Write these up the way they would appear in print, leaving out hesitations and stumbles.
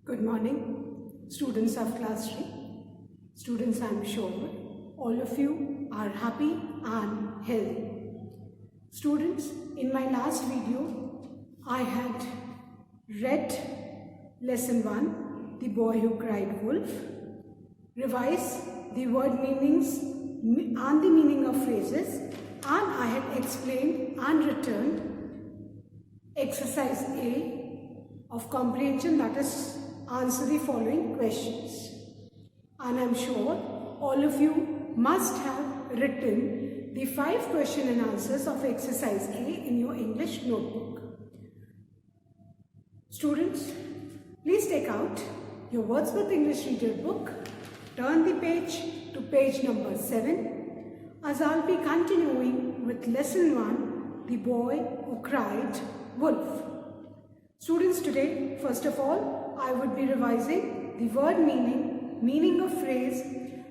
Good morning, students of class 3. Students, I am sure all of you are happy and healthy. Students, in my last video, I had read lesson 1, The Boy Who Cried Wolf, revised the word meanings and the meaning of phrases, and I had explained and returned exercise A of comprehension, that is, answer the following questions. And I'm sure all of you must have written the 5 question and answers of exercise A in your English notebook. Students, please take out your Wordsworth English Reader book, turn the page to page number 7, as I'll be continuing with lesson 1, The Boy Who Cried Wolf. Students, today, first of all, I would be revising the word meaning of phrase,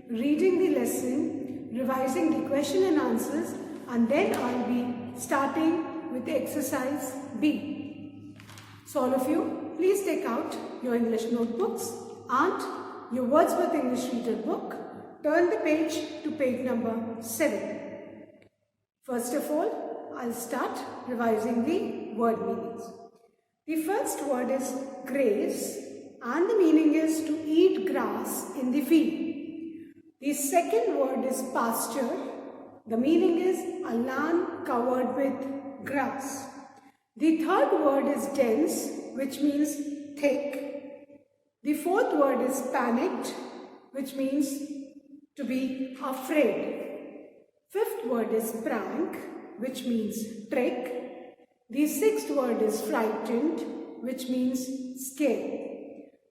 reading the lesson, revising the question and answers, and then I'll be starting with exercise B. So all of you, please take out your English notebooks and your Wordsworth English Reader book. Turn the page to page number 7. First of all, I'll start revising the word meanings. The first word is graze, and the meaning is to eat grass in the field. The second word is pasture. The meaning is a land covered with grass. The third word is dense, which means thick. The fourth word is panicked, which means to be afraid. Fifth word is prank, which means trick. The sixth word is frightened, which means scared.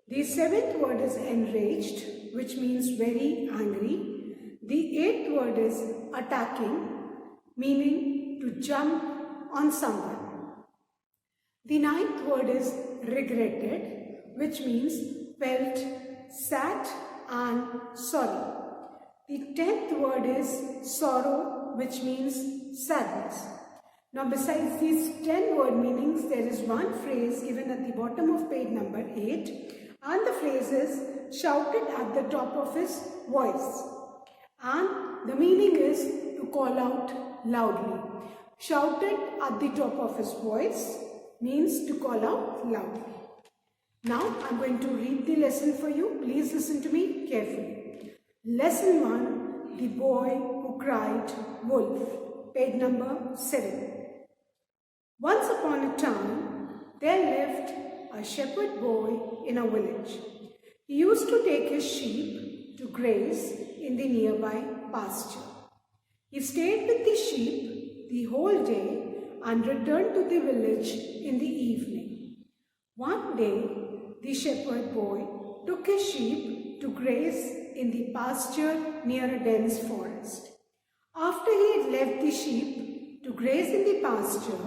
The seventh word is enraged, which means very angry. The eighth word is attacking, meaning to jump on someone. The ninth word is regretted, which means felt sad and sorry. The 10th word is sorrow, which means sadness. Now, besides these 10 word meanings, there is one phrase given at the bottom of page number 8, and the phrase is shouted at the top of his voice. And the meaning is to call out loudly. Shouted at the top of his voice means to call out loudly. Now, I'm going to read the lesson for you. Please listen to me carefully. Lesson 1, The Boy Who Cried Wolf, page number 7. Once upon a time, there lived a shepherd boy in a village. He used to take his sheep to graze in the nearby pasture. He stayed with the sheep the whole day and returned to the village in the evening. One day, the shepherd boy took his sheep to graze in the pasture near a dense forest. After he had left the sheep to graze in the pasture,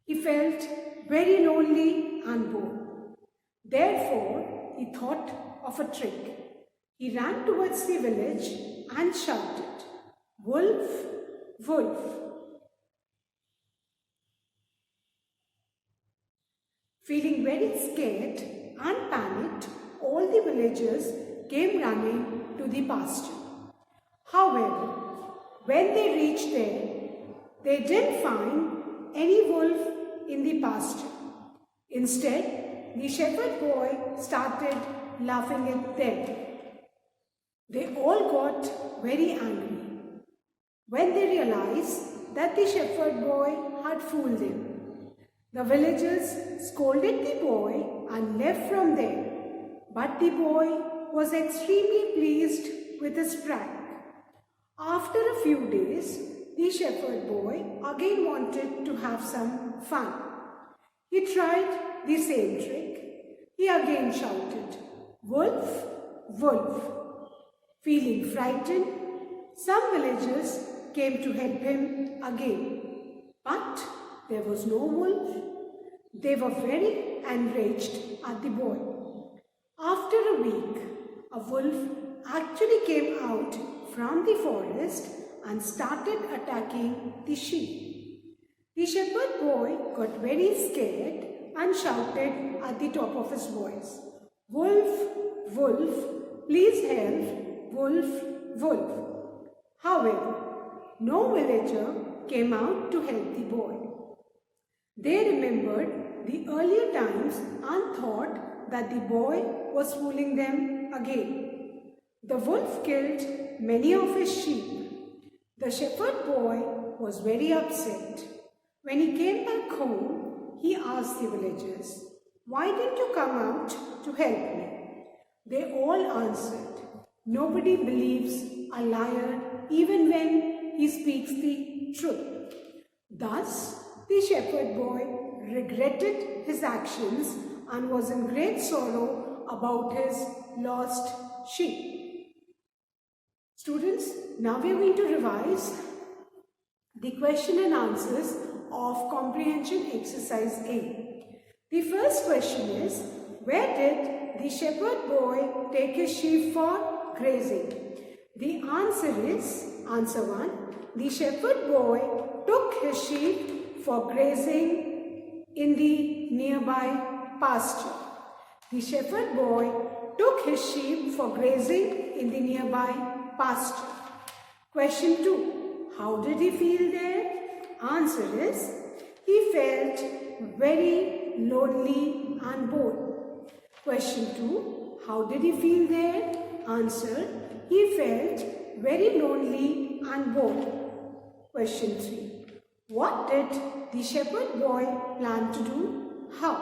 he felt very lonely and bored. Therefore, he thought of a trick. He ran towards the village and shouted, "Wolf, wolf." Feeling very scared and panicked, all the villagers came running to the pasture. However, when they reached there, they didn't find any wolf in the pasture. Instead, the shepherd boy started laughing at them. They all got very angry when they realized that the shepherd boy had fooled them. The villagers scolded the boy and left from there, but the boy was extremely pleased with his prank. After a few days, the shepherd boy again wanted to have some fun. He tried the same trick. He again shouted, "Wolf, wolf." Feeling frightened, some villagers came to help him again. But there was no wolf. They were very enraged at the boy. After a week, a wolf actually came out from the forest and started attacking the sheep. The shepherd boy got very scared and shouted at the top of his voice, "Wolf, wolf, please help, wolf, wolf." However, no villager came out to help the boy. They remembered the earlier times and thought that the boy was fooling them again. The wolf killed many of his sheep. The shepherd boy was very upset. When he came back home, he asked the villagers, "Why didn't you come out to help me?" They all answered, "Nobody believes a liar even when he speaks the truth." Thus, the shepherd boy regretted his actions and was in great sorrow about his lost sheep. Students, now we are going to revise the question and answers of comprehension exercise A. The first question is, where did the shepherd boy take his sheep for grazing? The answer is, answer 1, the shepherd boy took his sheep for grazing in the nearby pasture. The shepherd boy took his sheep for grazing in the nearby pasture. Question 2. How did he feel there? Answer is, he felt very lonely and bored. Question 2. How did he feel there? Answer, he felt very lonely and bored. Question 3. What did the shepherd boy plan to do? How?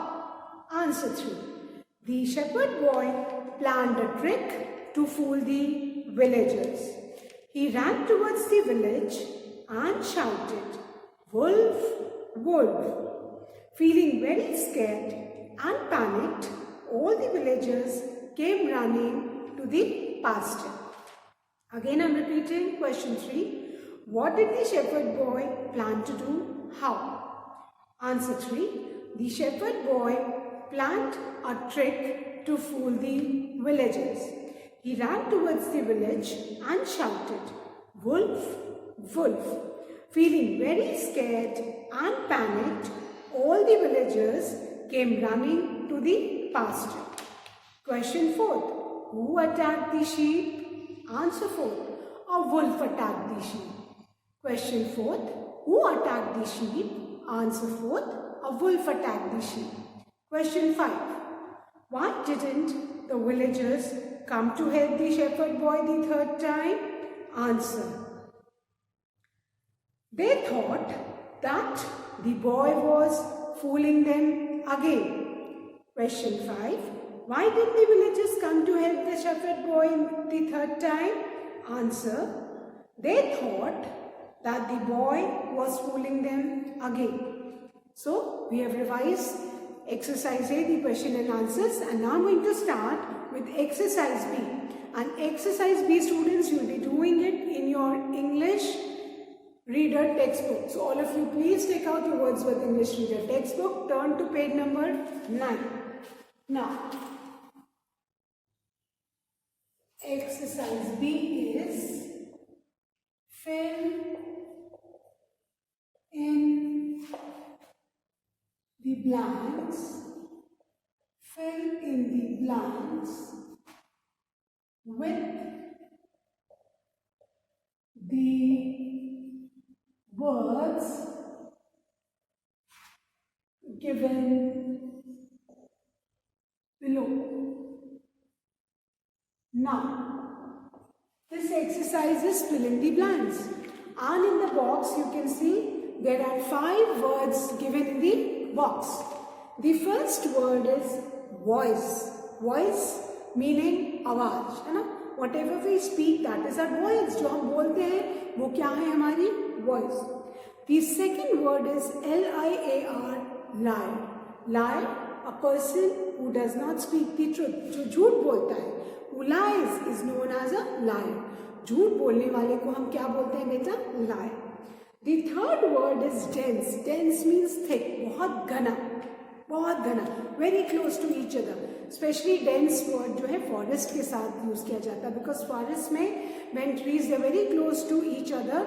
Answer 3. The shepherd boy planned a trick to fool the villagers. He ran towards the village and shouted, "Wolf, wolf." Feeling very scared and panicked, all the villagers came running to the pasture. Again, I am repeating question 3. What did the shepherd boy plan to do? How? Answer 3. The shepherd boy planned a trick to fool the villagers. He ran towards the village and shouted, "Wolf, wolf." Feeling very scared and panicked, all the villagers came running to the pasture. Question 4. Who attacked the sheep? Answer 4. A wolf attacked the sheep. Question 4. Who attacked the sheep? Answer 4. A wolf attacked the sheep. Question 5. Why didn't the villagers come to help the shepherd boy the third time? Answer. They thought that the boy was fooling them again. Question 5. Why did the villagers come to help the shepherd boy the third time? Answer. They thought that the boy was fooling them again. So, we have revised exercise A, the question and answers, and now I'm going to start with exercise B. And exercise B, students, you will be doing it in your English reader textbook. So all of you, please take out your Wordsworth English Reader textbook, turn to page number 9. Now, exercise B is fill in the blanks. Fill in the blanks with the words given below. Now, this exercise is fill in the blanks, and in the box you can see there are 5 words given in the box. The first word is voice. Voice meaning आवाज, है ना? Whatever we speak, that is our voice. जो हम बोलते हैं वो क्या है हमारी voice. The second word is liar, lie. Lie, a person who does not speak the truth, जो झूठ बोलता है, who lies is known as a liar. झूठ बोलने वाले को हम क्या बोलते हैं बेटा? Lie. The third word is dense. Dense means thick, बहुत घना, बहुत घना, very close to each other. Especially dense word जो है forest के साथ यूज किया जाता है, because forest में when trees are very close to each other,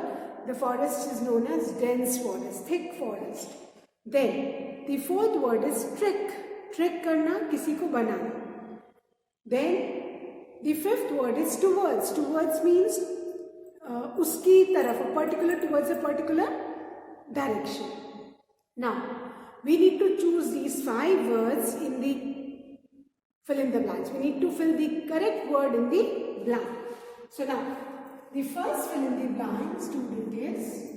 the forest is known as dense forest, thick forest. Then the fourth word is trick. Trick करना, किसी को बनाना. Then the fifth word is towards. Towards means उसकी तरफ, a particular, towards a particular direction. Now we need to choose these 5 words in the fill in the blanks. We need to fill the correct word in the blank. So now the first fill in the blank, student, is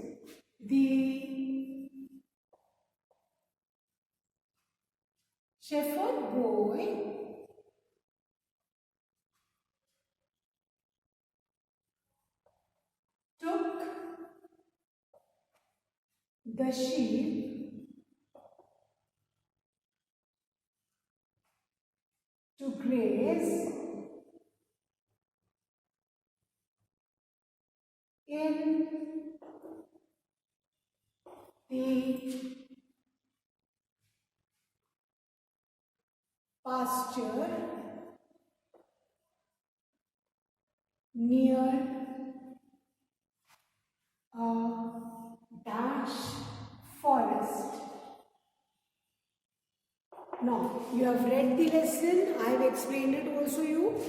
the shepherd boy took the sheep to graze in the pasture near a dash forest. Now, you have read the lesson, I have explained it also you.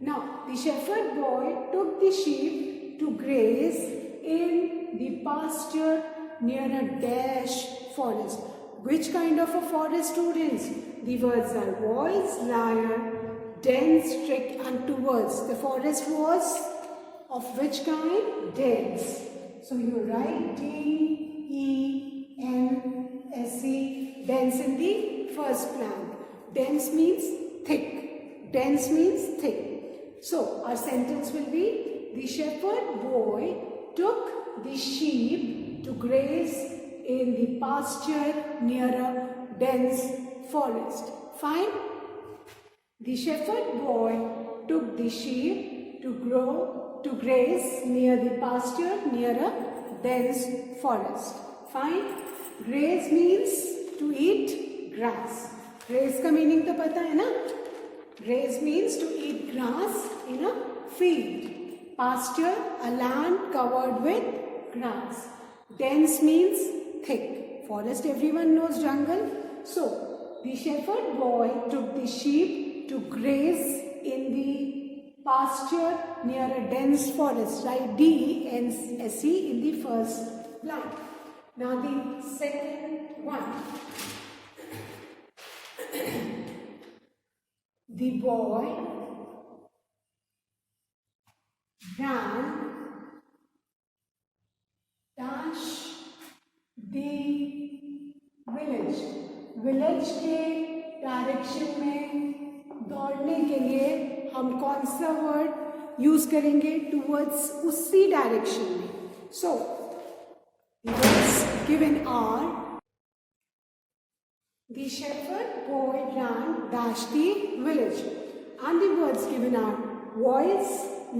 Now, the shepherd boy took the sheep to graze in the pasture near a dash forest. Which kind of a forest, students? The words are voice, lyre, dense, trick and towards. The forest was of which kind? Dense. So you write D-E-N-S-E, dense in the first blank. Dense means thick. Dense means thick. So our sentence will be, the shepherd boy took the sheep to graze in the pasture near a dense forest. Fine? The shepherd boy took the sheep to graze near the pasture near a dense forest. Fine? Graze means to eat grass. Graze का meaning तो पता है ना? Graze means to eat grass in a field. Pasture, a land covered with grass. Dense means thick. Forest, everyone knows jungle. So, the shepherd boy took the sheep to graze in the pasture near a dense forest. Write D-E-N-S-E in the first line. Now the second one. The boy ran dash the village. Village के direction में दौड़ने के लिए हम कौन सा word use करेंगे? Towards, उसी डायरेक्शन में. So words given are the shepherd boy ran dash the village and the words given are voice,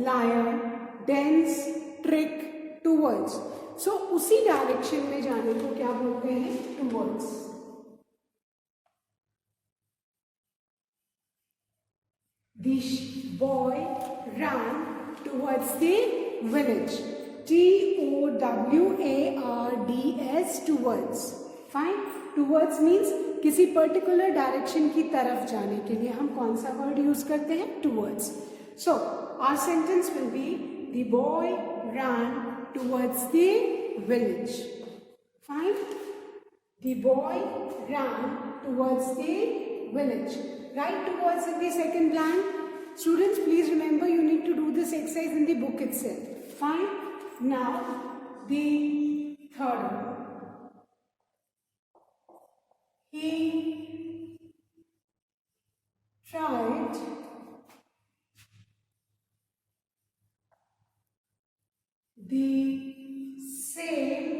liar, dens, trick, towards. सो उसी डायरेक्शन में जाने को क्या बोलते हैं? Towards. The boy ran towards the village. T-O-W-A-R-D-S, towards. Fine? Towards means किसी particular direction की तरफ जाने के लिए हम कौन सा word use करते हैं? Towards. So, our sentence will be, the boy ran towards the village. Fine? The boy ran towards the village. Write towards in the second blank. Students, please remember you need to do this exercise in the book itself. Fine? Now, the third one. He tried the same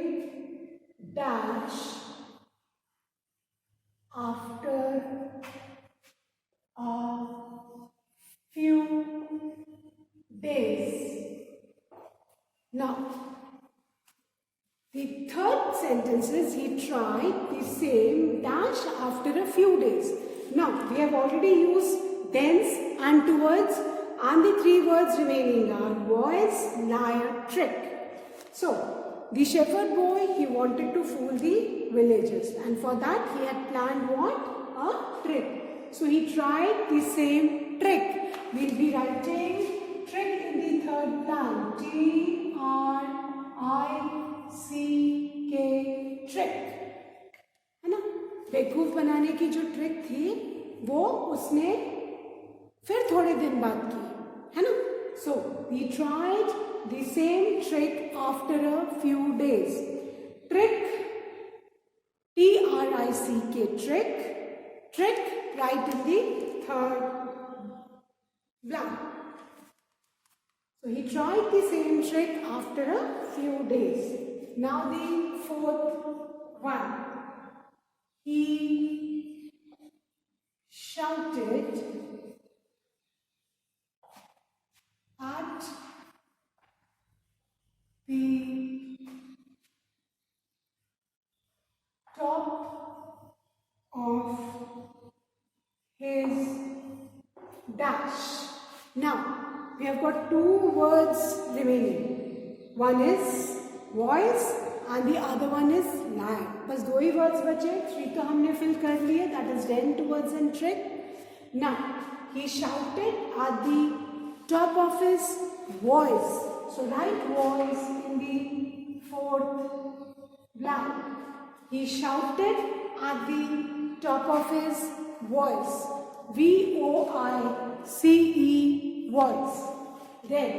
dash after a few days. Now, the third sentence is he tried the same dash after a few days. Now, we have already used dense and towards, and the 3 words remaining are voice, lyre, trick. So, the shepherd boy, he wanted to fool the villagers, and for that he had planned what? A trick. So he tried the same trick. We'll be writing trick in the third plan. T-R-I-C-K, trick. है ना? बेवकूफ बनाने की जो trick थी वो उसने फिर थोड़े दिन बाद की, है ना? So he tried the same trick after a few days. Trick, T-R-I-C-K, trick. Trick, right in the third blank. So he tried the same trick after a few days. Now the fourth one. He shouted at the top of his dash. Now, we have got two words remaining. One is voice and the other one is lie. बस दो ही words बचे, three तो हमने fill कर लिए, that is then towards and trick. Now, he shouted at the top of his voice. So write voice in the fourth blank. He shouted at the top of his voice. V-O-I-C-E, voice. Then,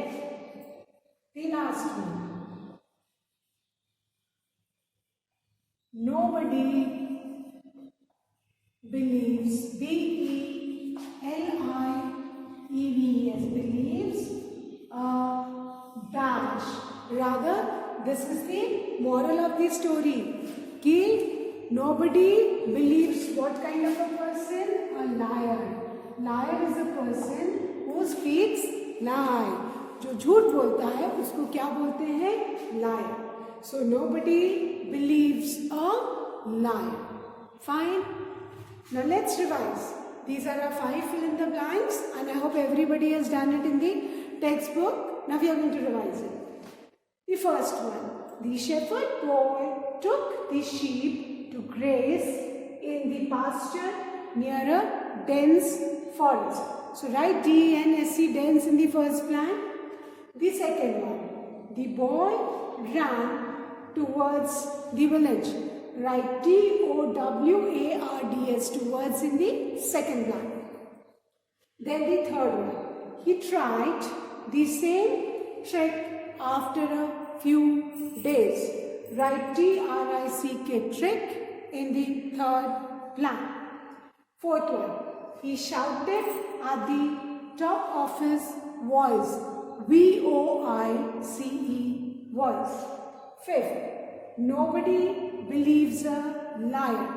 the last one. Nobody believes, B-E-L-I-E-V-E-S, believes dash. Rather, this is the moral of the story. Ki nobody believes what kind of a person? A liar. Liar is a person who speaks lie. जो झूठ बोलता है उसको क्या बोलते हैं? Liar. So nobody believes a liar. Fine. Now let's revise. These are our 5 fill in the blanks, and I hope everybody has done it in the textbook. Now we are going to revise it. The first one. The shepherd boy took the sheep to graze in the pasture near a dense forest. So write D-E-N-S-E, dense, in the first plan. The second one. The boy ran towards the village. Write T-O-W-A-R-D-S, towards, in the second line. Then the third one. He tried the same trick after a few days. Write T-R-I-C-K, trick, in the third line. Fourth one. He shouted at the top of his voice. V-O-I-C-E, voice. Fifth. Nobody believes a liar.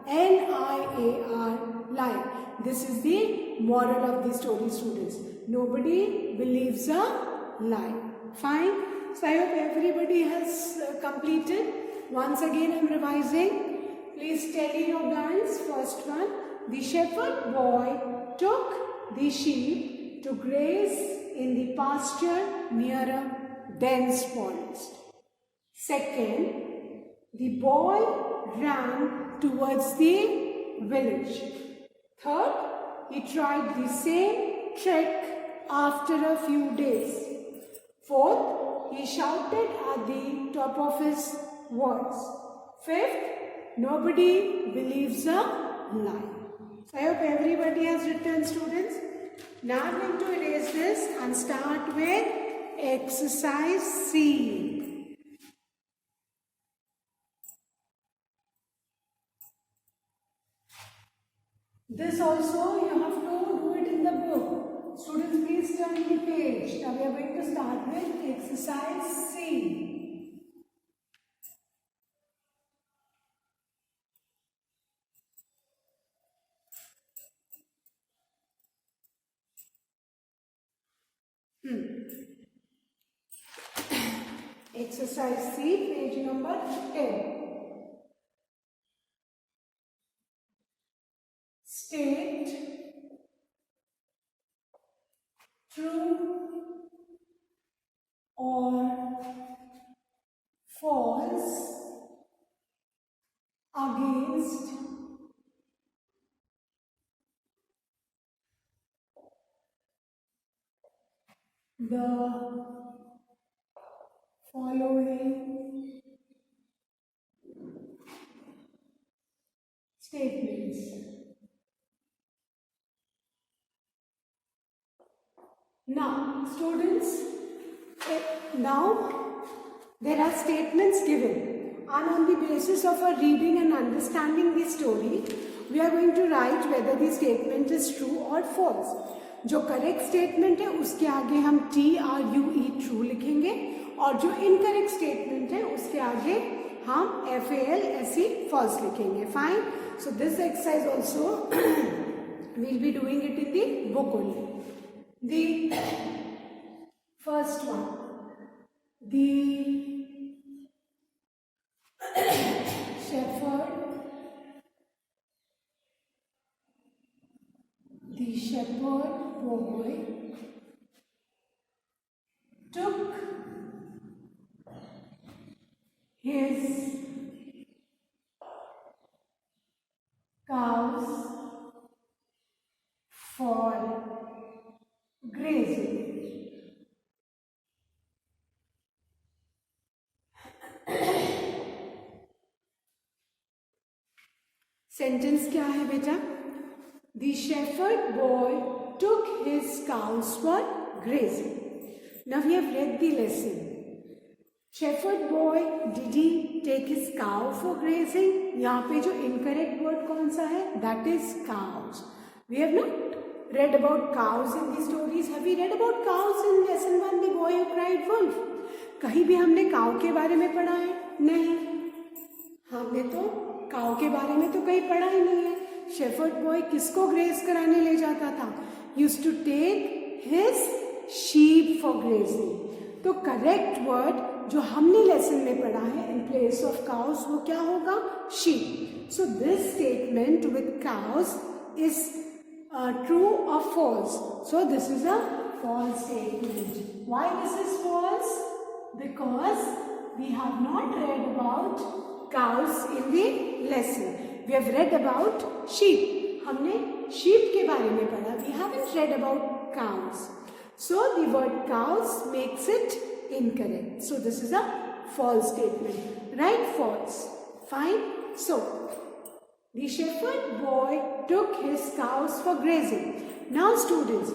L-I-A-R, liar. This is the moral of the story, students. Nobody believes a lie. Fine. So I hope everybody has completed. Once again I am revising. Please tally your blanks. First one. The shepherd boy took the sheep to graze in the pasture near a dense forest. Second, the boy ran towards the village. Third, he tried the same trick after a few days. Fourth, he shouted at the top of his voice. Fifth, nobody believes a lie. So I hope everybody has written, students. Now I'm going to erase this and start with exercise C. This also you have to do it in the book. Students, please turn the page. Now we are going to start with exercise C. Exercise C, page number 10. State true or false against the following statements. Now, students, now there are statements given, and on the basis of our reading and understanding the story, we are going to write whether the statement is true or false. जो correct statement है उसके आगे हम TRUE true लिखेंगे, और जो incorrect statement है उसके आगे हम FALSE false लिखेंगे. Fine. So this exercise also we'll be doing it in the book only. The first one, the shepherd boy took his cows for grazing. Sentence क्या है बेटा? The shepherd boy took his cows for grazing. Now we have read the lesson. Shepherd boy, did he take his cow for grazing? यहाँ पे जो incorrect word कौन सा है? That is cows. We have not read about cows in the stories. Have we read about cows in lesson 1, the boy who cried wolf? कहीं भी हमने काऊ के बारे में पढ़ा है? नहीं. हमने तो काऊ के बारे में तो कहीं पढ़ा ही नहीं है. शेफर्ड बॉय किसको ग्रेज कराने ले जाता था? Used to take his sheep for grazing. तो करेक्ट वर्ड जो हमने लेसन में पढ़ा है इन प्लेस ऑफ काउस वो क्या होगा? Sheep. So this statement with cows is true और false. So this is a false statement. Why this is false? Because we have not read about cows in the lesson. We have read about sheep. हमने sheep के बारे में पढ़ा. We haven't read about cows. So the word cows makes it incorrect. So this is a false statement. Right? False. Fine. So the shepherd boy took his cows for grazing. Now students,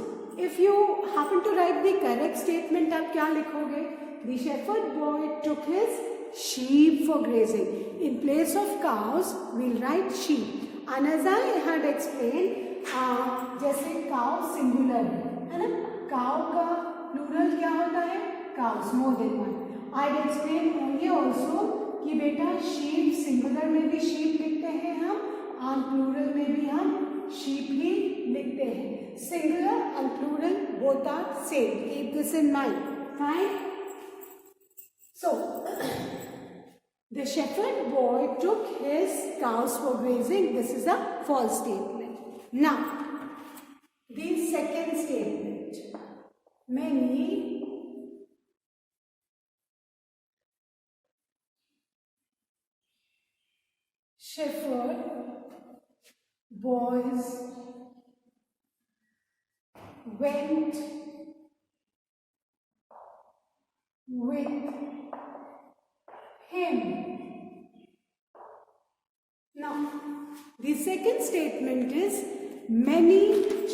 if you happen to write the correct statement, आप क्या लिखोगे? The shepherd boy took his sheep for grazing. In place of cows, we'll write sheep. And as I had explained, जैसे cow singular है ना? Cow का plural क्या होता है? Cows, more than one. I had explained earlier also कि बेटा sheep singular में भी sheep लिखते हैं हम, और plural में भी हम sheep ही लिखते हैं. Singular and plural both are same. Keep this in mind. Fine. So the shepherd boy took his cows for grazing. This is a false statement. Now, the second statement. Many shepherd boys went with him. Now, the second statement is many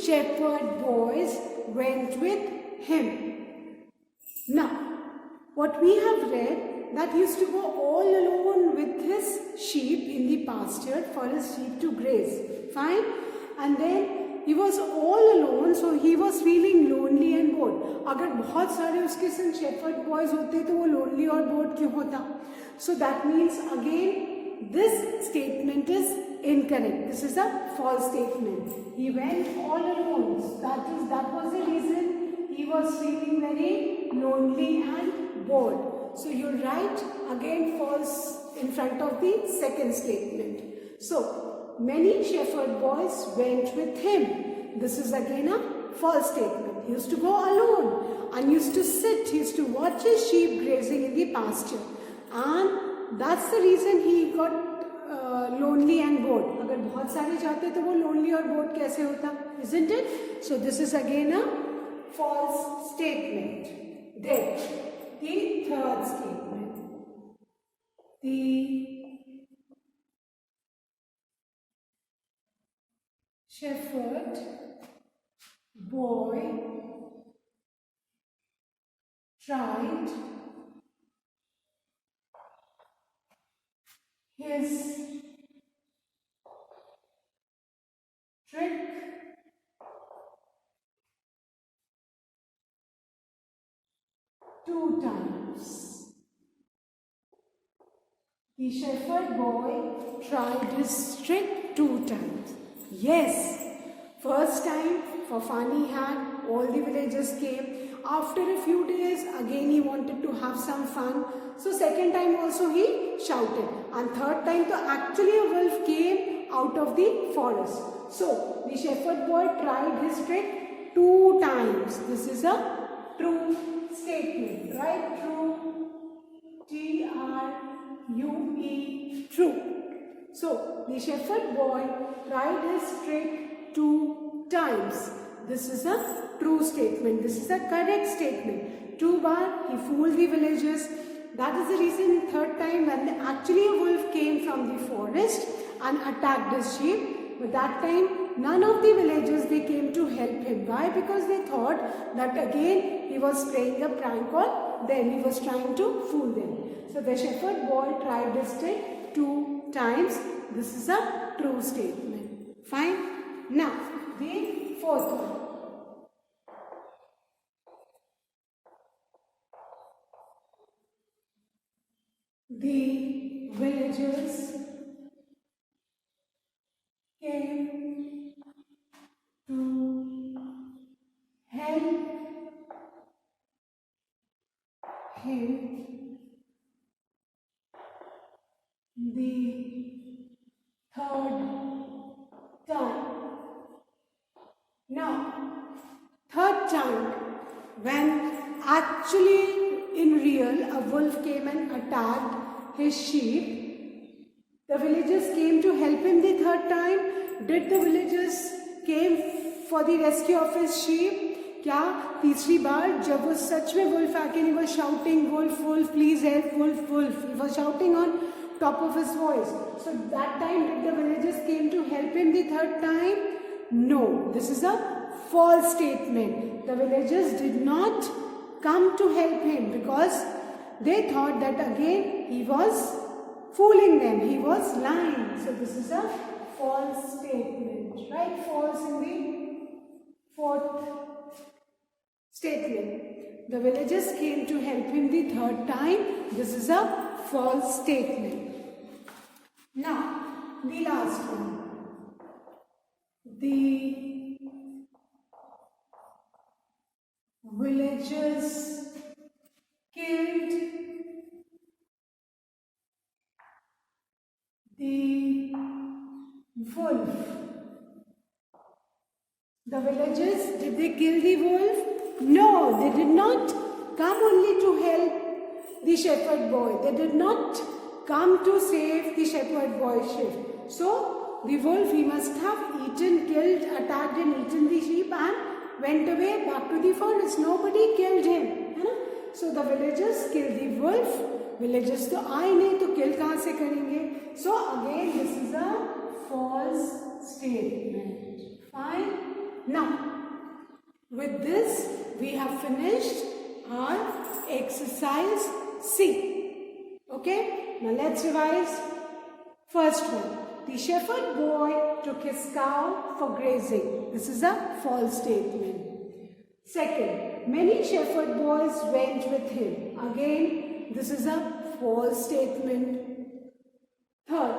shepherd boys went with him. Now, what we have read, that he used to go all alone with his sheep in the pasture for his sheep to graze. Fine. And then he was all alone, so he was feeling lonely and bored. अगर बहुत सारे उसके संग shepherd boys होते तो वो lonely और bored क्यों होता? So that means again this statement is incorrect. This is a false statement. He went all alone. That was the reason he was feeling very lonely and bored. So you write again false in front of the second statement. So many shepherd boys went with him. This is again a false statement. He used to go alone and used to sit. He used to watch his sheep grazing in the pasture. And that's the reason he got lonely and bored. अगर बहुत सारे जाते तो वो lonely और bored कैसे होता, isn't it? So this is again a false statement. Then the third statement. The shepherd boy tried his trick two times. The shepherd boy tried his trick two times. Yes, first time for fun he had, all the villagers came. After a few days again he wanted to have some fun. So second time also he shouted. And third time so actually a wolf came out of the forest. So the shepherd boy tried his trick two times. This is a true statement, right? True. T-R-U-E. True. So the shepherd boy tried his trick two times. This is a true statement. This is a correct statement. Two bar he fooled the villagers. That is the reason third time when actually a wolf came from the forest and attacked his sheep. But that time none of the villagers they came to help him. Why? Because they thought that again he was playing a prank on them. He was trying to fool them. So the shepherd boy tried his trick two times. This is a true statement. Fine. Now the fourth one. The villagers came to help him the third time. Now, third time when actually in real a wolf came and attacked his sheep, the villagers came to help him the third time. Did the villagers came for the rescue of his sheep? क्या तीसरी बार जब वो सच में wolf आके he was shouting wolf wolf please help wolf wolf, he was shouting on top of his voice. So that time did the villagers came to help him the third time? No, this is a false statement. The villagers did not come to help him because they thought that again he was fooling them, he was lying. So this is a false statement, right? False in the fourth statement. The villagers came to help him the third time. This is a false statement. Now, the last one. The villagers killed the wolf. The villagers, did they kill the wolf? No, they did not come only to help the shepherd boy. They did not come to save the shepherd boy's sheep. So, the wolf, he must have eaten, killed, attacked and eaten the sheep and went away back to the forest. Nobody killed him. So, the villagers killed the wolf. Villagers तो आए नहीं तो kill कहाँ से करेंगे? So, again this is a false statement. Fine. Now, with this we have finished our exercise C. Okay? Now let's revise. First one. The shepherd boy took his cow for grazing. This is a false statement. Second, many shepherd boys went with him. Again, this is a false statement. Third,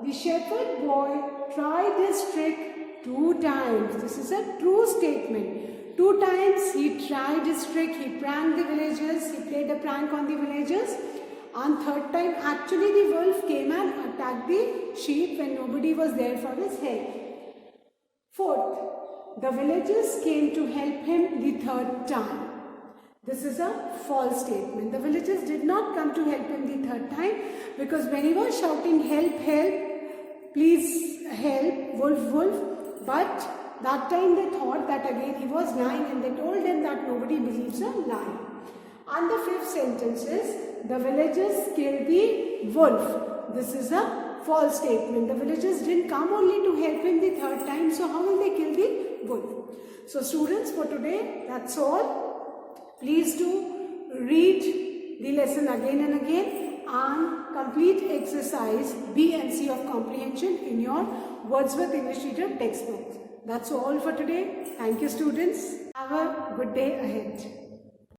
the shepherd boy tried this trick 2 times. This is a true statement. 2 times he tried his trick. He pranked the villagers. He played a prank on the villagers. And third time, actually the wolf came and attacked the sheep when nobody was there for his help. Fourth, the villagers came to help him the third time. This is a false statement. The villagers did not come to help him the third time because when he was shouting, help, help, please help, wolf, wolf, but that time they thought that again he was lying, and they told him that nobody believes a lie. And the fifth sentence is, the villagers killed the wolf. This is a false statement. The villagers didn't come only to help him the third time, so how will they kill the wolf? So students, for today, that's all. Please do read the lesson again and again and complete exercise B and C of comprehension in your Wordsworth English Reader textbook. That's all for today. Thank you, students. Have a good day ahead.